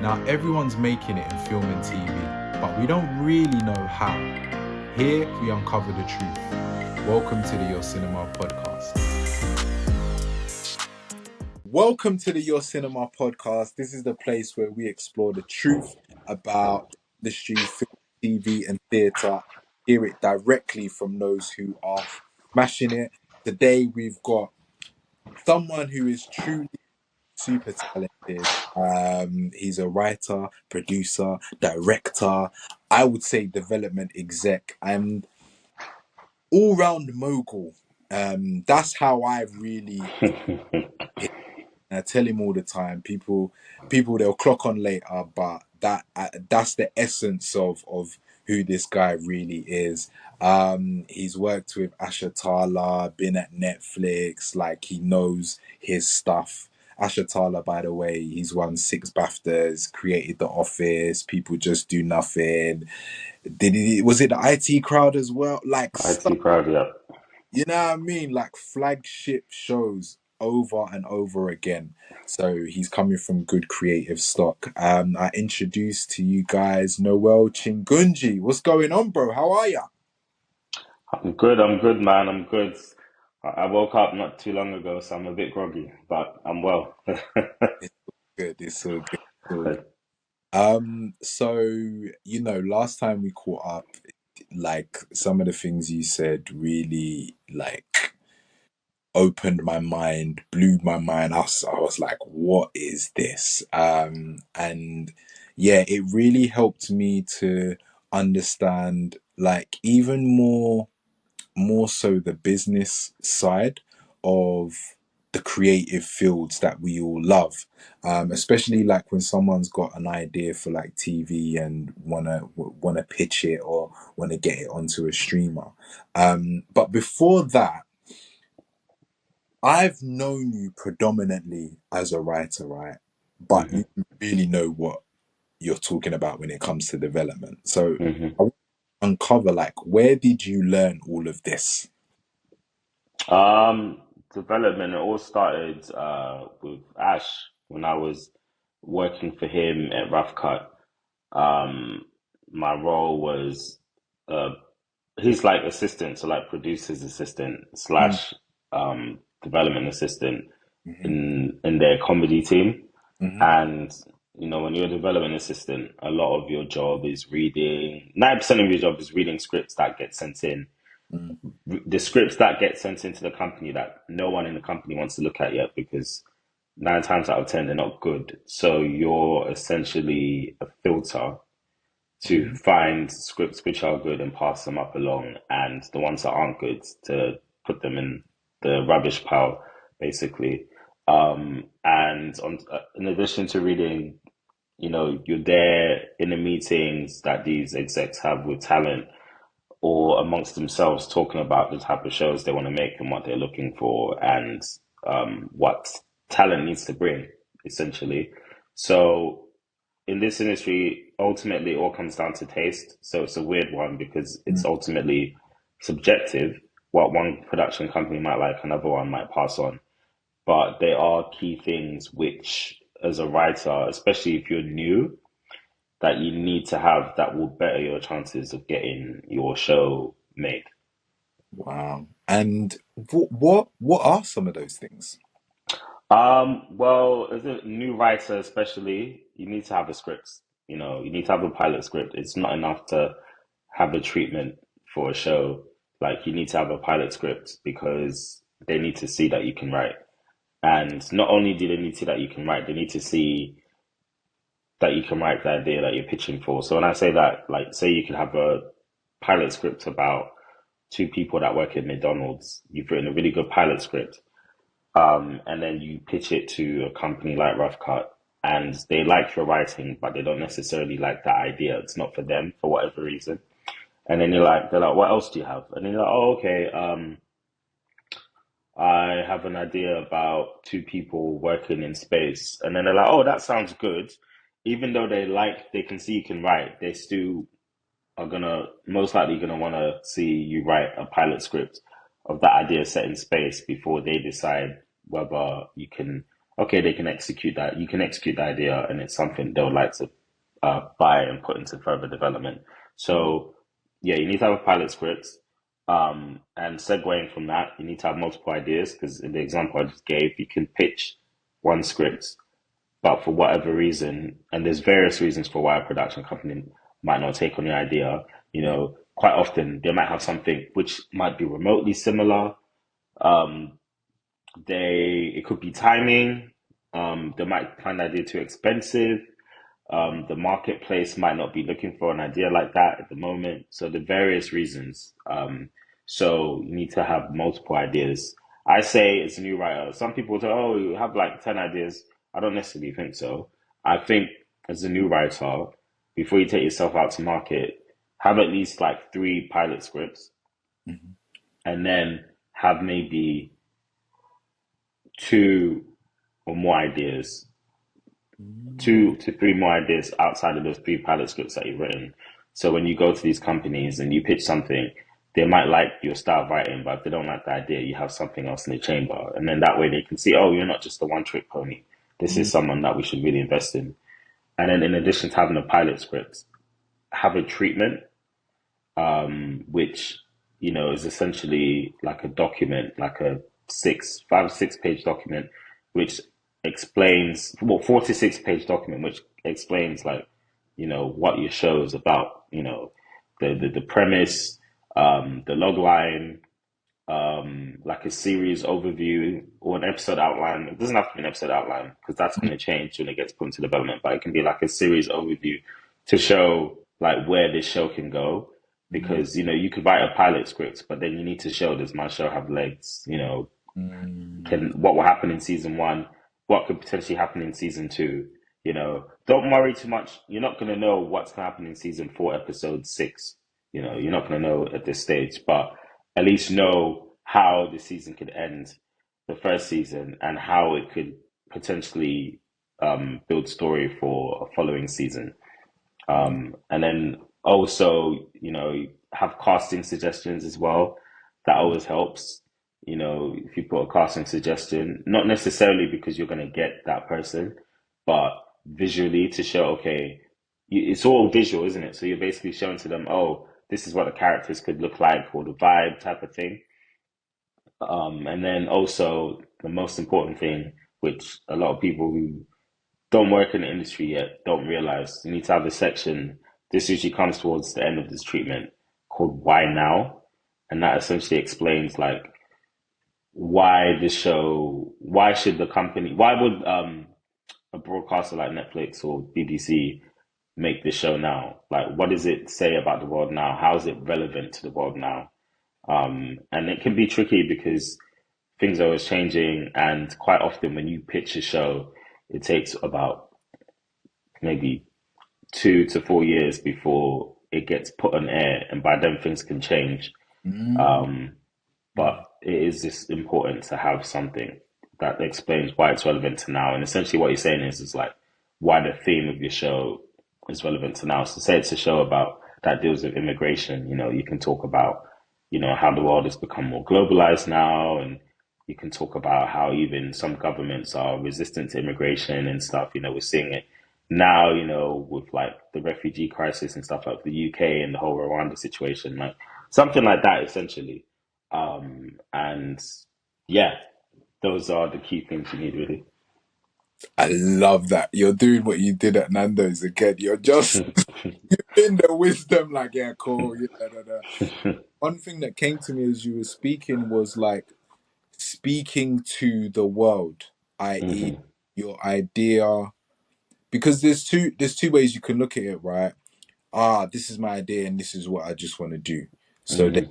Now, everyone's making it in film and TV, but we don't really know how. Here, we uncover the truth. Welcome to the Your Cinema podcast. Welcome to the Your Cinema podcast. This is the place where we explore the truth about the industry, film, TV, and theatre. Hear it directly from those who are smashing it. Today, we've got someone who is truly super talented. He's a writer, producer, director, I would say development exec, and all-round mogul. That's how I really I tell him all the time. People they'll clock on later, but that's the essence of who this guy really is. He's worked with Asha Tala, been at Netflix, like he knows his stuff. Asha Tala, by the way, he's won 6 BAFTAs, created The Office, People Just Do Nothing. Was it the IT Crowd as well? Like stuff, IT crowd, yeah. you know what I mean? Like flagship shows over and over again. So he's coming from good creative stock. I introduced to you guys Noel Chingunji. What's going on, bro? How are ya? I'm good, man. I'm good. I woke up not too long ago, so I'm a bit groggy, but I'm well. It's good. It's all good. It's all good. So last time we caught up, like some of the things you said really like opened my mind, blew my mind. I was like, what is this? And yeah, it really helped me to understand like even more so the business side of the creative fields that we all love, especially like when someone's got an idea for like TV and wanna pitch it or want to get it onto a streamer. But before that, I've known you predominantly as a writer, right? But hmm you really know what you're talking about when it comes to development. So hmm I want to uncover like where did you learn all of this? Um, Development, it all started with Ash when I was working for him at Roughcut. Um, my role was uh, he's like assistant, so like producer's assistant Mm, slash development assistant mhm, in their comedy team. mhm, And when you're a development assistant, a lot of your job is reading. 90% of your job is reading scripts that get sent in. mm, The scripts that get sent into the company that no one in the company wants to look at yet because 9 times out of 10 they're not good. So you're essentially a filter to mhm. find scripts which are good and pass them up along, and the ones that aren't good to put them in the rubbish pile, basically. And in addition to reading, you're there in the meetings that these execs have with talent or amongst themselves talking about the type of shows they want to make and what they're looking for and what talent needs to bring, essentially. So in this industry, ultimately, it all comes down to taste. So it's a weird one because Mm. it's ultimately subjective. What one production company might like, another one might pass on. But there are key things which, as a writer, especially if you're new, that you need to have that will better your chances of getting your show made. Wow. And what are some of those things? Well, as a new writer, especially, you need to have a script. You need to have a pilot script. It's not enough to have a treatment for a show. Like, you need to have a pilot script because they need to see that you can write. And not only do they need to see that you can write, they need to see that you can write the idea that you're pitching for. So when I say that, like, say you could have a pilot script about two people that work at McDonald's. You've written a really good pilot script, and then you pitch it to a company like Roughcut, and they like your writing, but they don't necessarily like that idea. It's not for them for whatever reason. And then they're like, what else do you have? And then you're like, oh, okay, I have an idea about two people working in space. And then they're like, oh, that sounds good. Even though they can see you can write, they still are most likely gonna want to see you write a pilot script of that idea set in space before they decide whether you can okay, they can execute that. You can execute the idea, and it's something they'll like to buy and put into further development. Mm, So, yeah, you need to have a pilot script. And segueing from that, you need to have multiple ideas because in the example I just gave, you can pitch one script, but for whatever reason, and there's various reasons for why a production company might not take on the idea. yeah. Quite often they might have something which might be remotely similar. Um, it could be timing. They might find the idea too expensive. Mm, The marketplace might not be looking for an idea like that at the moment. So the various reasons. So you need to have multiple ideas. I say as a new writer, some people say, "Oh, you have like 10 ideas." I don't necessarily think so. I think as a new writer, before you take yourself out to market, have at least like three pilot scripts, mhm, and then have maybe two or more ideas, mm, 2 to 3 more ideas outside of those three pilot scripts that you've written. So when you go to these companies and you pitch something, they might like your style of writing, but if they don't like the idea, you have something else in the chamber. And then that way they can see, oh, you're not just a one trick pony. This is mm, someone that we should really invest in. And then in addition to having a pilot script, have a treatment which is essentially like a document, like a 5 or 6 page document, which explains, well, 4 to 6 page document, which explains like what your show is about. The premise, the log line, like a series overview or an episode outline. It doesn't have to be an episode outline because that's mm, going to change when it gets put into development, but it can be like a series overview to show like where this show can go. mm, Because, you could write a pilot script, but then you need to show, does my show have legs? mm, What will happen in season one? What could potentially happen in season two? Don't worry too much. You're not going to know what's going to happen in season four, episode six. You're not going to know at this stage, but at least know how the season could end, the first season, and how it could potentially build story for a following season. And then also, have casting suggestions as well. That mm, always helps. If you put a casting suggestion, not necessarily because you're going to get that person, but visually to show, okay, it's all visual, isn't it? So you're basically showing to them, oh, this is what the characters could look like or the vibe type of thing. And then also the most important thing, which a lot of people who don't work in the industry yet don't realize, you need to have a section. This usually comes towards the end of this treatment called Why Now? And that essentially explains like why should the company, why would a broadcaster like Netflix or BBC make this show now? Like, what does it say about the world now? How is it relevant to the world now? And it can be tricky because things are always changing. And quite often when you pitch a show, it takes about maybe 2 to 4 years before it gets put on air, and by then things can change. mm, Um, but mm, it is just important to have something that explains why it's relevant to now. And essentially, what you're saying is like why the theme of your show is relevant to now. So, say it's a show about that deals with immigration. You can talk about how the world has become more globalized now, and you can talk about how even some governments are resistant to immigration and stuff. We're seeing it now, with like the refugee crisis and stuff like the UK and the whole Rwanda situation, like something like that, essentially. And yeah, those are the key things you need, really. I love that. You're doing what you did at Nando's again. You're just in the wisdom, like, yeah, cool. Yeah, da, da, da. One thing that came to me as you were speaking was like speaking to the world, i.e., Hmm. your idea. Because there's two ways you can look at it, right? This is my idea and this is what I just want to do. So then Hmm.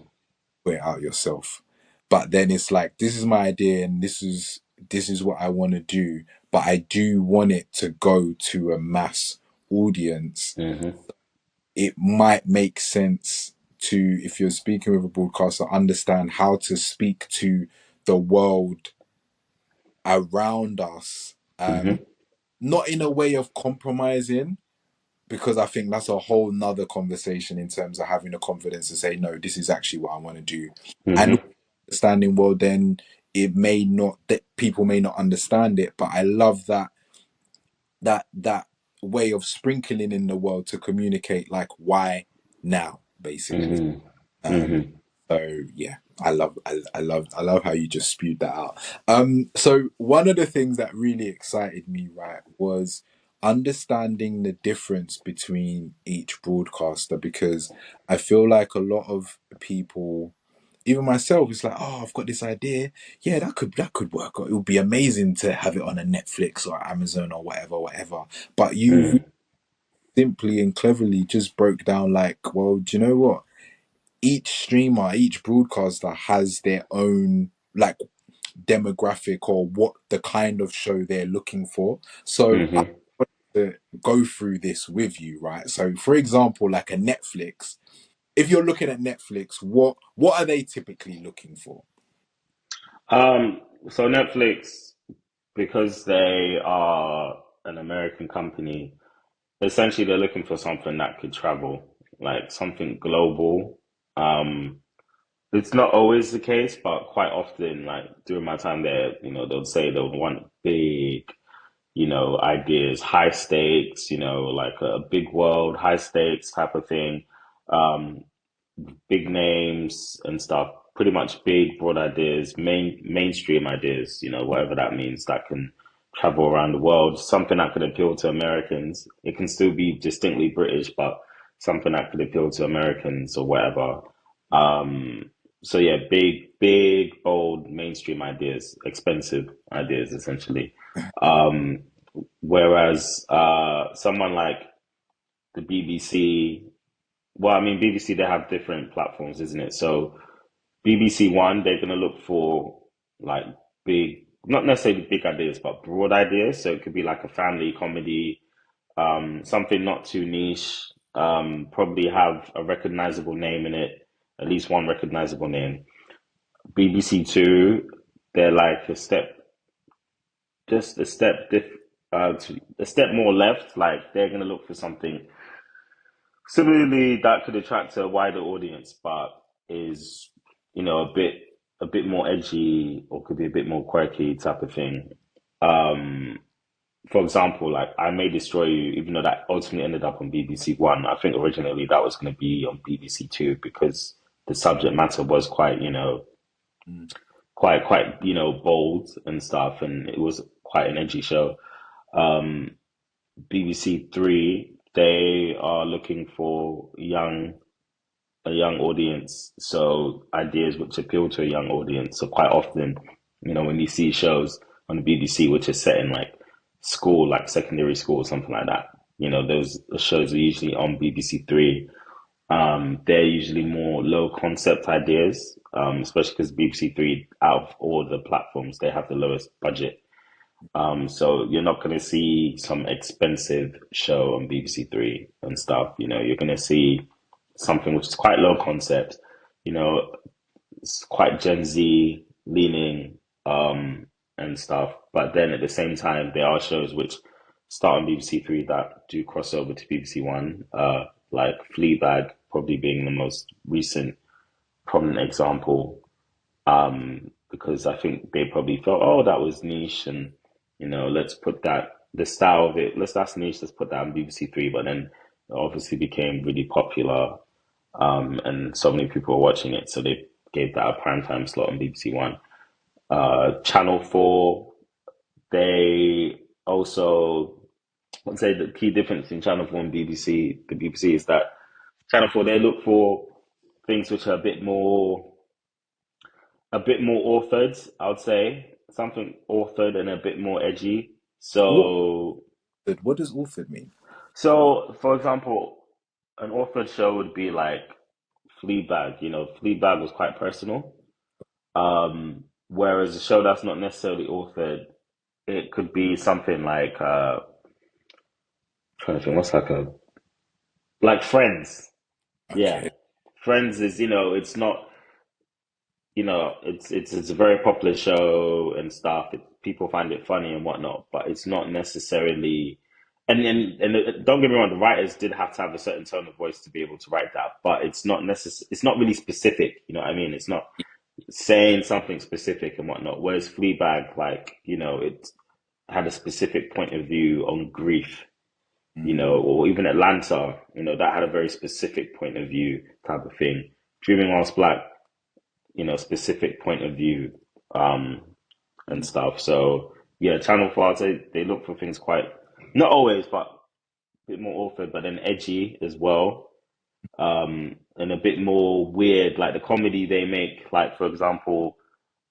put it out yourself. But then it's like this is my idea and this is what I want to do, but I do want it to go to a mass audience. Hmm. It might make sense to, if you're speaking with a broadcaster, understand how to speak to the world around us. Hmm. Not in a way of compromising, because I think that's a whole nother conversation in terms of having the confidence to say, no, this is actually what I want to do. And Hmm. understanding, well, then it may not, that people may not understand it, but I love that way of sprinkling in the world to communicate like why now, basically. Hmm. Um, Hmm. so yeah, I love how you just spewed that out. So one of the things that really excited me, right, was understanding the difference between each broadcaster, because I feel like a lot of people, even myself, it's like, oh, I've got this idea. Yeah, that could work. Or it would be amazing to have it on a Netflix or Amazon or whatever, whatever. But you Mm. simply and cleverly just broke down like, well, do you know what? Each streamer, each broadcaster has their own like demographic or what the kind of show they're looking for. So I Hmm. want to go through this with you, right? So for example, like a Netflix, if you're looking at Netflix, what are they typically looking for? So Netflix, because they are an American company, essentially they're looking for something that could travel, like something global. Um, it's not always the case, but quite often, like during my time there, they'll say they'll want big, ideas, high stakes, like a big world, high stakes type of thing. Um, Big names and stuff, pretty much big, broad ideas, mainstream ideas, whatever that means, that can travel around the world, something that could appeal to Americans. It can still be distinctly British, but something that could appeal to Americans or whatever. Um, so yeah, big, bold, mainstream ideas, expensive ideas, essentially. Um, Whereas someone like the BBC, well, I mean, BBC, they have different platforms, isn't it? So BBC One, they're going to look for like big, not necessarily big ideas, but broad ideas. So it could be like a family comedy, something not too niche, probably have a recognizable name in it, at least one recognizable name. BBC Two, they're like just a step a step more left. Like they're going to look for something similarly, that could attract a wider audience, but is, a bit more edgy or could be a bit more quirky type of thing. Um, for example, like I May Destroy You, even though that ultimately ended up on BBC One, I think originally that was going to be on BBC Two because the subject matter was quite, Mm. quite, bold and stuff, and it was quite an edgy show. Um, BBC Three, they are looking for a young audience, so ideas which appeal to a young audience. So quite often, when you see shows on the BBC which are set in like school, like secondary school or something like that, those shows are usually on BBC Three. They're usually more low concept ideas, especially because BBC Three, out of all the platforms, they have the lowest budget. So you're not going to see some expensive show on BBC Three and stuff. You're going to see something which is quite low concept. It's quite Gen Z leaning, and stuff. But then at the same time, there are shows which start on BBC Three that do cross over to BBC One, like Fleabag probably being the most recent prominent example, because I think they probably felt, oh, that was niche, and let's put that the style of it, that's niche, let's put that on BBC Three. But then it obviously became really popular, and so many people were watching it, so they gave that a primetime slot on BBC One. Channel Four, they also, I'd say the key difference in Channel Four and the BBC is that Channel Four, they look for things which are a bit more authored, I would say. Something authored and a bit more edgy. What what does authored mean? For example, an authored show would be like Fleabag. Fleabag was quite personal. Whereas a show that's not necessarily authored, it could be something like trying to think, what's like Friends. Yeah, Okay. Friends is, it's not, it's a very popular show and stuff. People find it funny and whatnot, but it's not necessarily. And don't get me wrong, the writers did have to have a certain tone of voice to be able to write that, but it's not necessary. It's not really specific. You know what I mean? It's not. saying something specific and whatnot. Whereas Fleabag, like, it had a specific point of view on grief, Mm, or even Atlanta, that had a very specific point of view type of thing. Dreaming Whilst Black, specific point of view, um, and mm, stuff. So yeah, Channel 4, they look for things quite, not always, but a bit more awkward, but then edgy as well. And a bit more weird, like the comedy they make, like for example,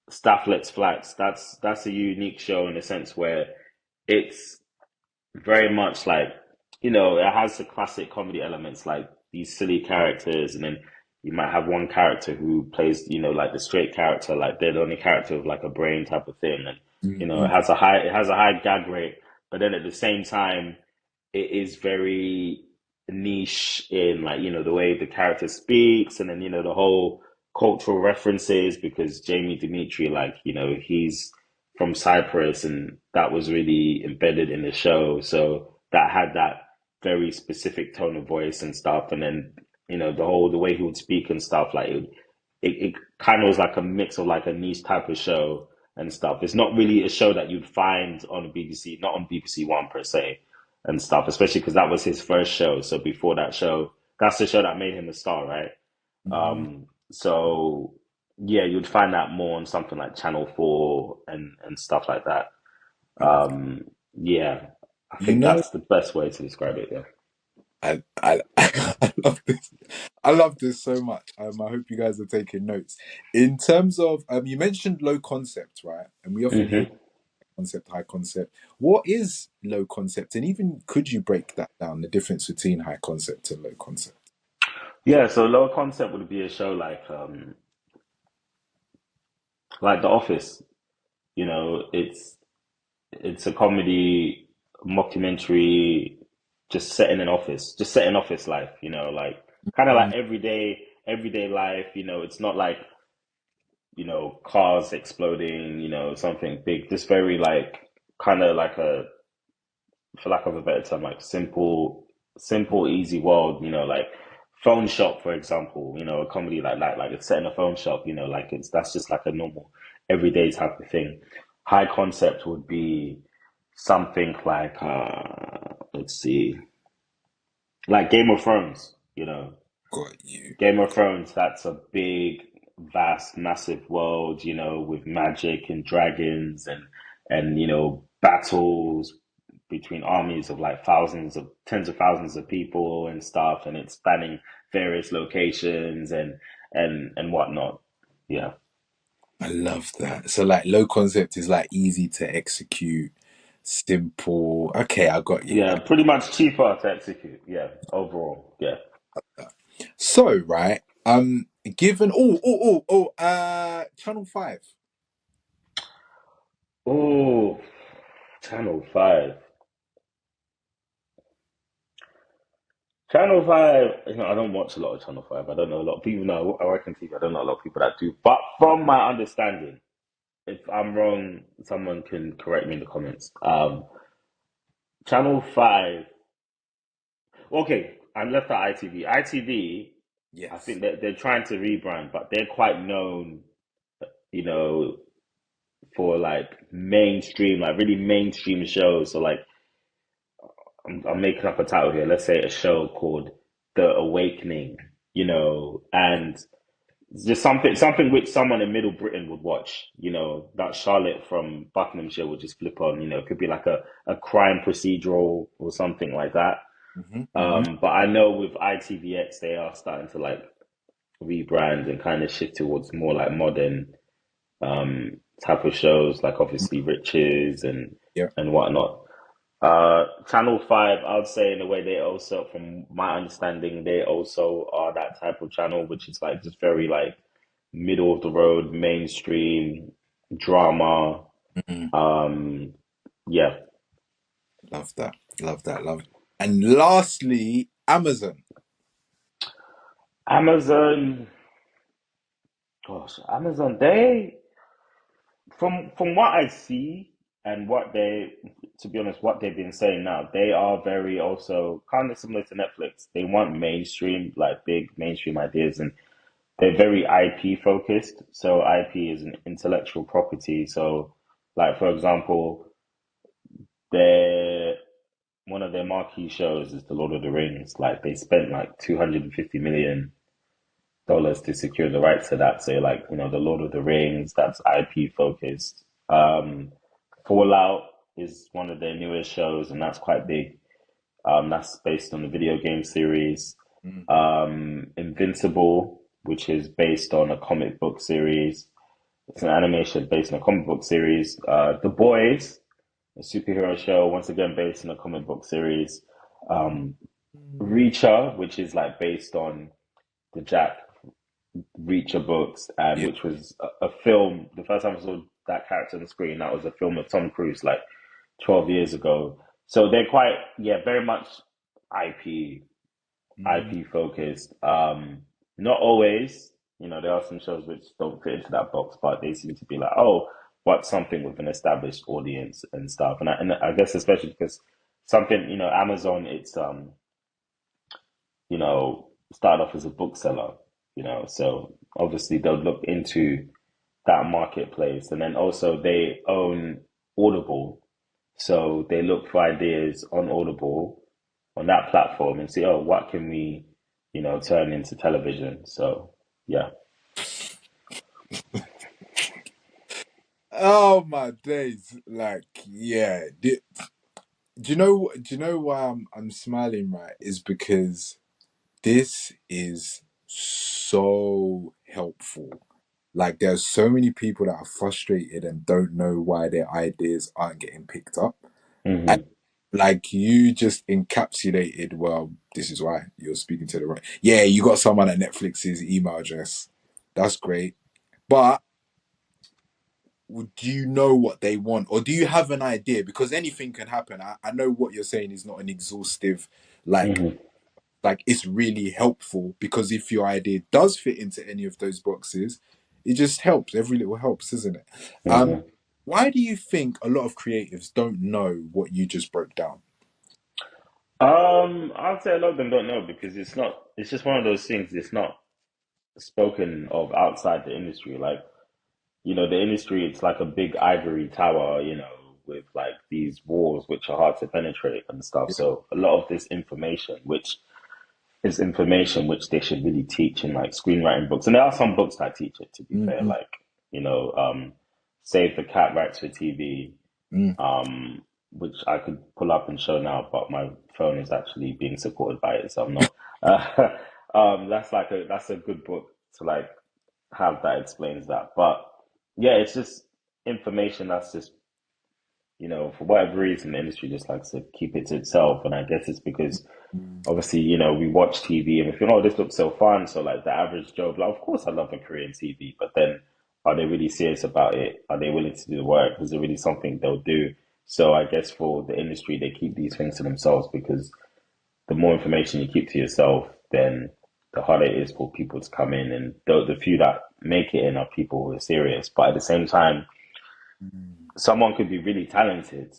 Stafflet's Flats. That's a unique show in a sense where it's very much like, it has the classic comedy elements, like these silly characters, and then you might have one character who plays, like the straight character, like they're the only character with like a brain type of thing, and mm, it has a high gag rate, but then at the same time it is very niche in, like, the way the character speaks, and then the whole cultural references, because Jamie Dimitri, like, he's from Cyprus, and that was really embedded in the show, so that had that very specific tone of voice and stuff, and then the way he would speak and stuff, like it kind of was like a mix of like a niche type of show and stuff. It's not really a show that you'd find on BBC, not on BBC One per se, and stuff, especially because that was his first show. So before that show, that's the show that made him a star, right? mm. So yeah, you'd find that more on something like Channel 4 and stuff like that. I love that. Yeah, I You think know, that's the best way to describe it. Yeah. I love this. I love this so much. I hope you guys are taking notes. In terms of, you mentioned low concept, right? And we often hear hmm concept, high concept. What is low concept? And even could you break that down, the difference between high concept and low concept? Yeah, so lower concept would be a show like The Office. It's a comedy mockumentary, just set in an office, just set in office life, like kind of like Mm, everyday life. It's not like, cars exploding, something big, just very like kind of like a, for lack of a better term, like simple, easy world, like Phone Shop, for example, a comedy like that, like it's set in a phone shop, like that's just like a normal everyday type of thing. High concept would be something like, let's see, like Game of Thrones, got you. Game of Thrones, that's a big, vast, massive world, with magic and dragons and battles between armies of like tens of thousands of people and stuff, and it's spanning various locations and whatnot. Yeah. I love that. So like low concept is like easy to execute, simple. Okay, I got you. Yeah, pretty much cheaper to execute. Yeah, overall. Yeah. So right, given Channel 5. Oh, Channel 5. Channel 5, I don't watch a lot of Channel 5. I don't know a lot of people know. I work in TV. I don't know a lot of people that do. But from my understanding, if I'm wrong, someone can correct me in the comments. Channel 5, okay, I left out ITV. ITV, I Yes. think that they're trying to rebrand, but they're quite known, you know, for like mainstream, like really mainstream shows. So like, I'm making up a title here. Let's say a show called The Awakening, and just something which someone in Middle Britain would watch, that Charlotte from Buckinghamshire would just flip on, it could be like a crime procedural or something like that. Hmm, hmm. But I know with ITVX, they are starting to like rebrand and kind of shift towards more like modern type of shows, like obviously Riches Yeah. and whatnot. Channel 5, I would say in a way they also, from my understanding, they also are that type of channel, which is like just very like middle of the road, mainstream drama. Mhm. Um, yeah, Love that. Love that. Love. And lastly, Amazon. Amazon. Gosh, Amazon. They, from what I see and what they, to be honest, what they've been saying now, they are very also kind of similar to Netflix. They want mainstream, like big mainstream ideas, and they're very IP focused. So IP is an intellectual property. So, like for example, their one of their marquee shows is The Lord of the Rings. Like they spent like $250 million to secure the rights to that. So like, The Lord of the Rings, that's IP focused. Fallout is one of their newest shows, and that's quite big. That's based on the video game series. Mm. Invincible, which is based on a comic book series. It's an animation based on a comic book series. The Boys, a superhero show, once again based on a comic book series. Um, Mm. Reacher, which is like based on the Jack Reacher books, and Yeah. which was a film. The first time I saw that character on the screen, that was a film with Tom Cruise, like 12 years ago. So they're quite, yeah, very much IP Mm. IP focused. Not always, there are some shows which don't fit into that box, but they seem to be like, oh, what's something with an established audience and stuff. And I guess especially because something, Amazon, it's started off as a bookseller, so obviously they'll look into that marketplace, and then also they own Audible, so they look for ideas on Audible on that platform and see, oh, what can we, turn into television? So, yeah. Oh my days! Like, yeah. Do you know why I'm smiling? Right, is because this is so helpful. Like, there's so many people that are frustrated and don't know why their ideas aren't getting picked up. And, Hmm. like, you just encapsulated, well, this is why you're speaking to the right. Yeah, you got someone at Netflix's email address. That's great. But do you know what they want? Or do you have an idea? Because anything can happen. I know what you're saying is not an exhaustive, like, Hmm. it's really helpful, because if your idea does fit into any of those boxes, it just helps. Every little helps, isn't it? Hmm. Why do you think a lot of creatives don't know what you just broke down? I'd say a lot of them don't know because it's just one of those things. It's not spoken of outside the industry. Like, the industry, it's like a big ivory tower, with like these walls which are hard to penetrate and stuff. Yeah. So a lot of this information, which is information which they should really teach in like screenwriting books. And there are some books that teach it, to be fair, Mm-mm, like, you know, um, Save the Cat Writes for TV, mm. um, which I could pull up and show now, but my phone is actually being supported by it, so I'm not. That's a good book to like have that explains that. But yeah, it's just information that's just, for whatever reason, the industry just likes to keep it to itself. And I guess it's because obviously, we watch TV and we feel, oh, this looks so fun. So like the average Joe, like, of course I love a Korean TV, but then are they really serious about it? Are they willing to do the work? Is it really something they'll do? So I guess for the industry, they keep these things to themselves because the more information you keep to yourself, then the harder it is for people to come in. And the few that make it in are people who are serious. But at the same time, Mm. someone could be really talented,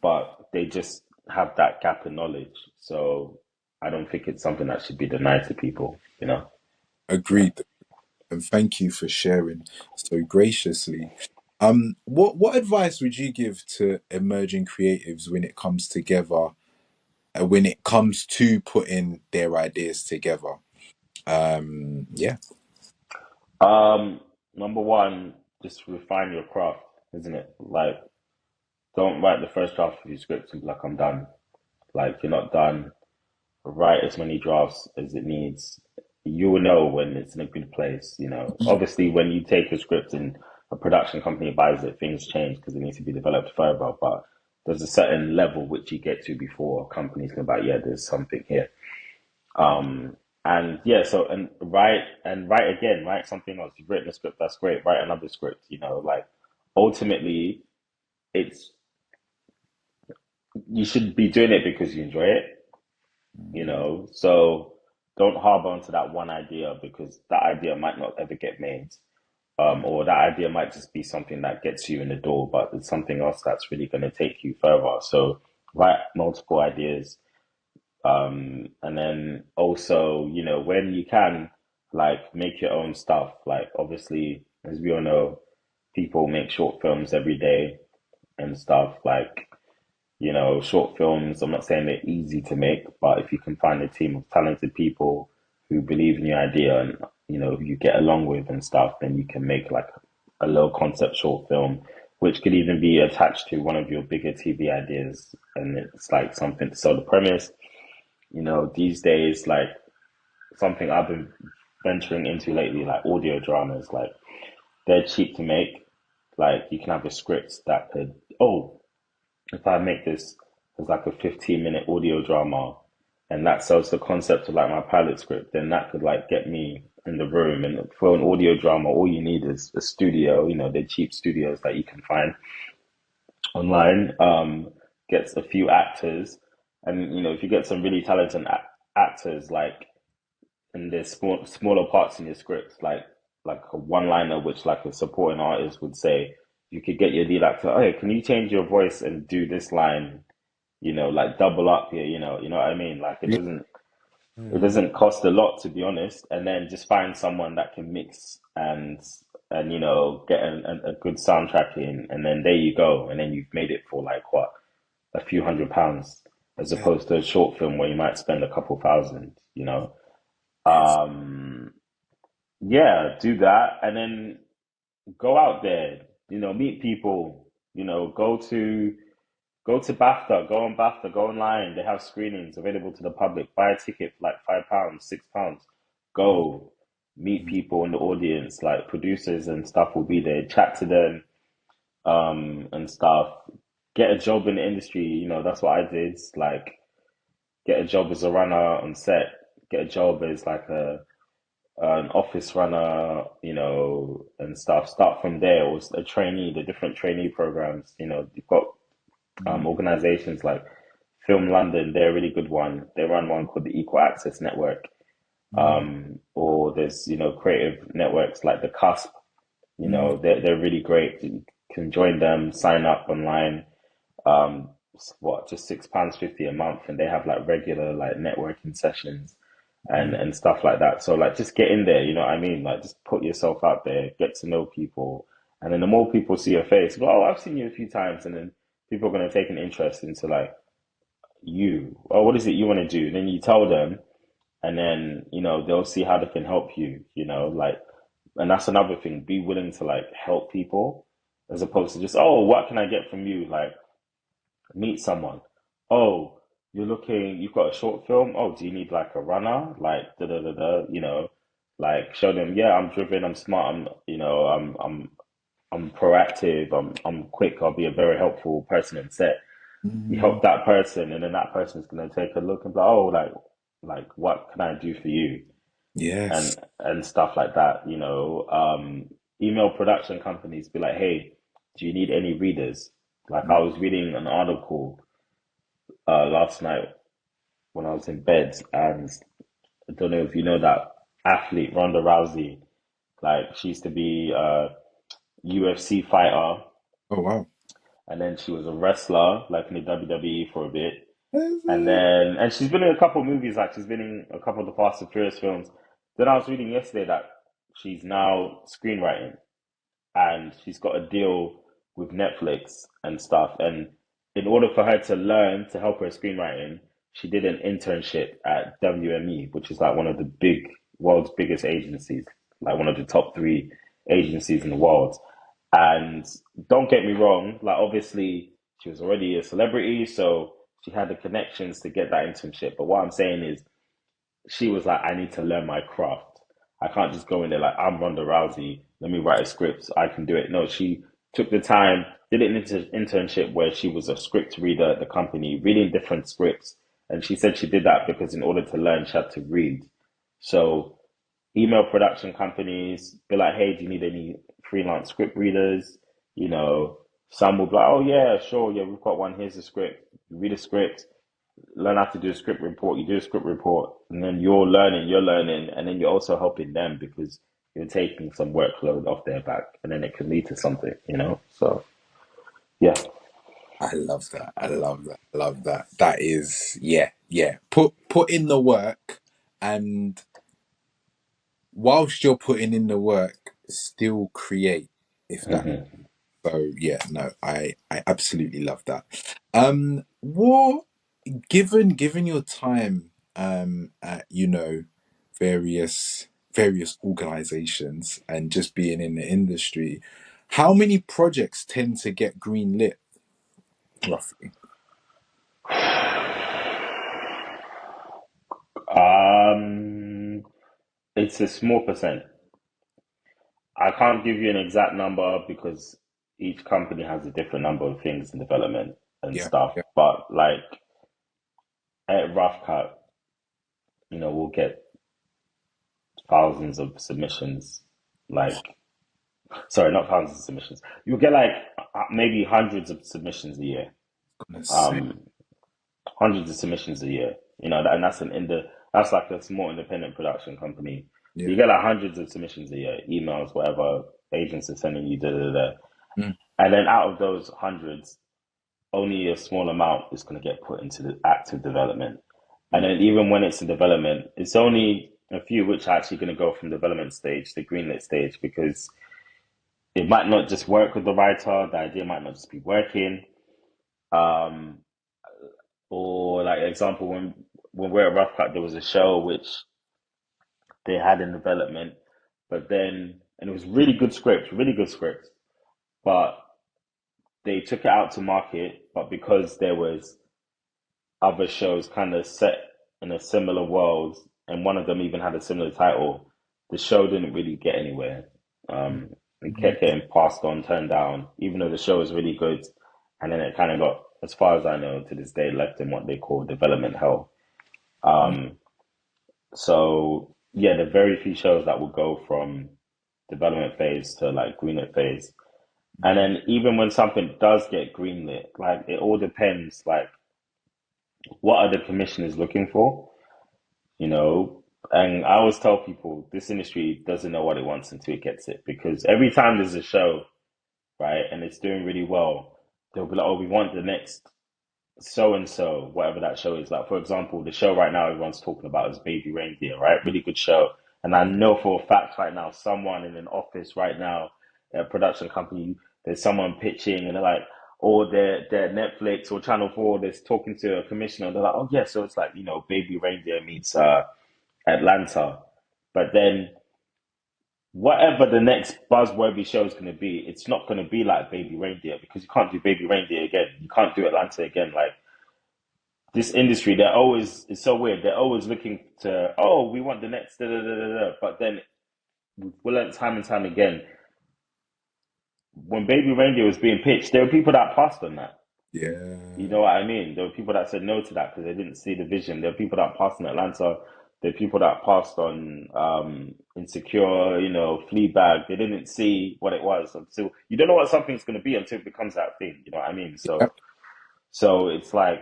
but they just have that gap in knowledge. So I don't think it's something that should be denied to people. Yeah. Agreed. And thank you for sharing so graciously. What advice would you give to emerging creatives when it comes together, when it comes to putting their ideas together? Yeah. Number one, just refine your craft, isn't it? Like, don't write the first draft of your script and be like, I'm done. Like, you're not done. Write as many drafts as it needs. You will know when it's in a good place. Obviously, when you take a script and a production company buys it, things change because it needs to be developed further. But there's a certain level which you get to before companies can buy, yeah, there's something here. And yeah, so and write again, write something else. You've written a script, that's great. Write another script. Like ultimately, it's you should be doing it because you enjoy it. So don't harbor onto that one idea because that idea might not ever get made. Or that idea might just be something that gets you in the door, but it's something else that's really going to take you further. So write multiple ideas. And then also, when you can, like make your own stuff. Like obviously, as we all know, people make short films every day and stuff. Like, short films, I'm not saying they're easy to make, but if you can find a team of talented people who believe in your idea and, who you get along with and stuff, then you can make like a low concept short film, which could even be attached to one of your bigger TV ideas. And it's like something to sell the premise. These days, like something I've been venturing into lately, like audio dramas, like they're cheap to make. Like you can have a script that could, oh, if I make this as like a 15-minute audio drama and that sells the concept of like my pilot script, then that could like get me in the room. And for an audio drama, all you need is a studio, they're cheap studios that you can find online, gets a few actors. And, if you get some really talented actors, like, and there's smaller parts in your script, like a one-liner, which like a supporting artist would say, you could get your lead actor, oh, hey, can you change your voice and do this line, like double up here, you know what I mean? Like Yeah. it Mm. doesn't cost a lot to be honest, and then just find someone that can mix and get a good soundtrack in, and then there you go, and then you've made it for like what, a few £100s, as Yeah. opposed to a short film where you might spend a couple thousand. Yes. Um, yeah, do that, and then go out there, meet people, go to BAFTA, go on BAFTA, go online. They have screenings available to the public. Buy a ticket for like £5, £6. Go meet Mm. people in the audience, like producers and stuff will be there. Chat to them, and stuff. Get a job in the industry. That's what I did. Like, get a job as a runner on set. Get a job as like an office runner, and stuff. Start from there. Or a trainee. The different trainee programs. You've got Mm. organizations like Film London, they're a really good one. They run one called the Equal Access Network. Mm. Or there's, creative networks like the Cusp, Mm. they're really great. You can join them, sign up online. Just £6.50 a month, and they have like regular like networking sessions and Mm. and stuff like that. So like just get in there, you know what I mean? Like just put yourself out there, get to know people, and then the more people see your face, go, oh, I've seen you a few times, and then people are gonna take an interest into like you. Or what is it you want to do? Then you tell them, and then they'll see how they can help you. Like, and that's another thing. Be willing to like help people, as opposed to just, oh, what can I get from you? Like, meet someone. Oh, you've got a short film. Oh, do you need like a runner? Like, da da da da. Like show them. Yeah, I'm driven. I'm smart. I'm proactive. I'm quick. I'll be a very helpful person on set. You Mm. help that person, and then that person's gonna take a look and be like, oh, like what can I do for you, Yes. and stuff like that. Email production companies, be like, hey, do you need any readers? Like I Mm. was reading an article last night when I was in bed, and I don't know if you know that athlete Ronda Rousey. Like she used to be a UFC fighter, Oh wow. and then she was a wrestler, like in the WWE for a bit. Is And it? then, and she's been in a couple of movies, like she's been in a couple of the Fast and Furious films. Then I was reading yesterday that she's now screenwriting, and she's got a deal with Netflix and stuff. And in order for her to learn to help her screenwriting, she did an internship at WME, which is like one of the world's biggest agencies, like one of the top three agencies in the world. And don't get me wrong, like obviously she was already a celebrity, so she had the connections to get that internship. But what I'm saying is, she was like, I need to learn my craft. I can't just go in there like, I'm Ronda Rousey. Let me write a script. I can do it. No, she took the time, did an internship where she was a script reader at the company, reading different scripts. And she said she did that because in order to learn, she had to read. So email production companies, be like, hey, do you need any freelance script readers? You know, some will be like, oh yeah, sure, yeah, we've got one. Here's the script. You read a script, learn how to do a script report. You do a script report, and then you're learning, and then you're also helping them because you're taking some workload off their back, and then it can lead to something. So yeah, I love that. I love that. I love that. That is, yeah, yeah. Put in the work, and whilst you're putting in the work, still create. If that Hmm. so, yeah, no, I absolutely love that. What given your time at various organizations and just being in the industry, how many projects tend to get green lit roughly? Um, it's a small percent. I can't give you an exact number because each company has a different number of things in development and Yeah, stuff. yeah, But like at Roughcut, we'll get thousands of submissions. Like, sorry, not thousands of submissions. You'll get like maybe hundreds of submissions a year. gonna say, Um, Hundreds of submissions a year. And that's like a small independent production company. yeah. You get like hundreds of submissions a year, emails, whatever agents are sending you, da da da. Mm, And then out of those hundreds, only a small amount is going to get put into the active development. And mm, then even when it's in development, it's only a few which are actually going to go from development stage to greenlit stage because it might not just work with the writer, the idea might not just be working. Um, or like example, when we're at Rough Cut, there was a show which they had in development, but then and it was really good script, but they took it out to market, but because there was other shows kind of set in a similar world, and one of them even had a similar title. The show didn't really get anywhere. mm, It mm, kept getting passed on, turned down, even though the show was really good. And then it kind of got, as far as I know, to this day, left in what they call development hell. mm, Um, so yeah, the very few shows that will go from development phase to like greenlit phase. And mm. then even when something does get greenlit, like it all depends, like what are the commissioners looking for? you know. And I always tell people this industry doesn't know what it wants until it gets it. Because every time there's a show, right, and it's doing really well, they'll be like, oh, we want the next so and so, whatever that show is. Like, for example, the show right now everyone's talking about is Baby Reindeer, right? Really good show. And I know for a fact right now, someone in an office right now, a production company, there's someone pitching and they're like, or they're Netflix or Channel 4, they're talking to a commissioner. They're like, oh, yeah, so it's like, Baby Reindeer meets Atlanta. But then whatever the next buzzworthy show is going to be, it's not going to be like Baby Reindeer because you can't do Baby Reindeer again. You can't do Atlanta again. Like this industry, it's so weird. They're always looking to, oh, we want the next da da da da da. But then we learn time and time again, when Baby Reindeer was being pitched, there were people that passed on that. You Yeah. know what I mean? There were people that said no to that because they didn't see the vision. There were people that passed on Atlanta. There were people that passed on Insecure, Fleabag. They didn't see what it was. So you don't know what something's going to be until it becomes that thing. You know what I mean? So Yep. so it's like,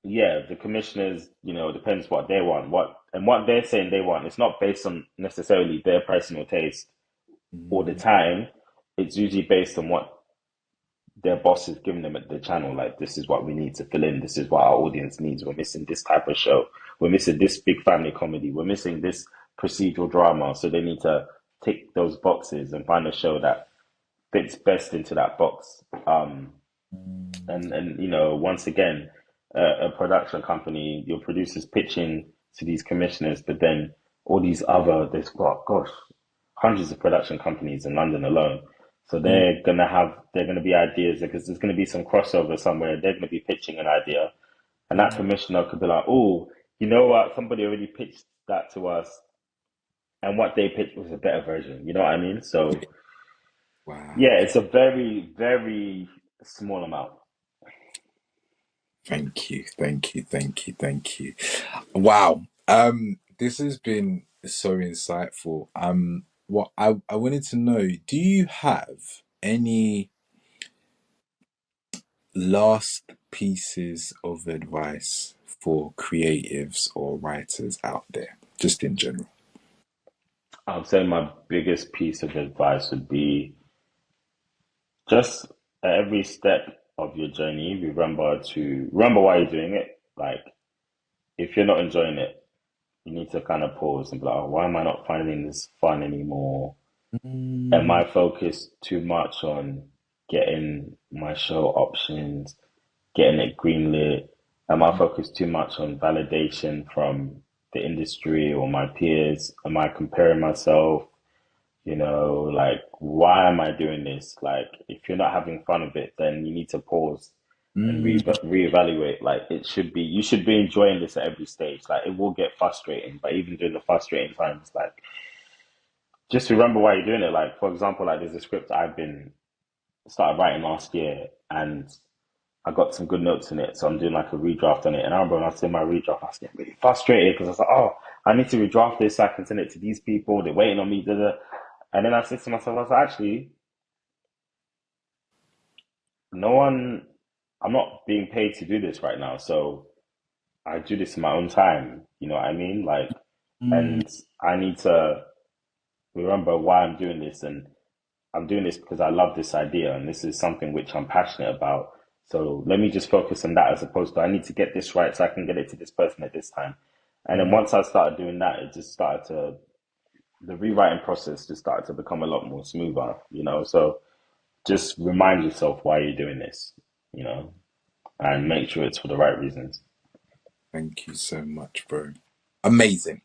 yeah, the commissioners, depends what they want. What they're saying they want. It's not based on necessarily their personal taste all the Mm, time. It's usually based on what their boss is giving them at the channel. Like, this is what we need to fill in. This is what our audience needs. We're missing this type of show. We're missing this big family comedy. We're missing this procedural drama. So they need to tick those boxes and find a show that fits best into that box. mm, And once again, a production company, your producers pitching to these commissioners, but then all these there's what, gosh, hundreds of production companies in London alone. So mm, they're gonna be ideas because there's gonna be some crossover somewhere. They're gonna be pitching an idea, and that mm. commissioner could be like, oh, you know what? Somebody already pitched that to us, and what they pitched was a better version. You know what I mean? Yeah. So Wow. yeah, it's a very, very small amount. Thank you. Thank you. Thank you. Thank you. Wow. This has been so insightful. What I wanted to know, do you have any last pieces of advice for creatives or writers out there, just in general? I would say my biggest piece of advice would be just at every step of your journey, remember why you're doing it. Like, if you're not enjoying it, you need to kind of pause and be like, oh, why am I not finding this fun anymore? Am Mm, I focused too much on getting my show options, getting it greenlit? Am I focused too much on validation from the industry or my peers? Am I comparing myself? Like, why am I doing this? Like, if you're not having fun with it, then you need to pause and mm, reevaluate. Like, you should be enjoying this at every stage. Like, it will get frustrating, but even during the frustrating times, like, just remember why you're doing it. Like, for example, like, there's a script I've been started writing last year, and I got some good notes in it, so I'm doing like a redraft on it. And I remember when I was doing my redraft, I was getting really frustrated because I was like, oh, I need to redraft this so I can send it to these people. They're waiting on me. Da, da. And then I said to myself, I was like, actually, no one, I'm not being paid to do this right now. So I do this in my own time. You know what I mean? Like, mm. and I need to remember why I'm doing this. And I'm doing this because I love this idea and this is something which I'm passionate about. So let me just focus on that as opposed to I need to get this right so I can get it to this person at this time. And then Mm. once I started doing that, it just started to, the rewriting process just started to become a lot more smoother. So just remind yourself why you're doing this, and make sure it's for the right reasons. Thank you so much, bro. Amazing.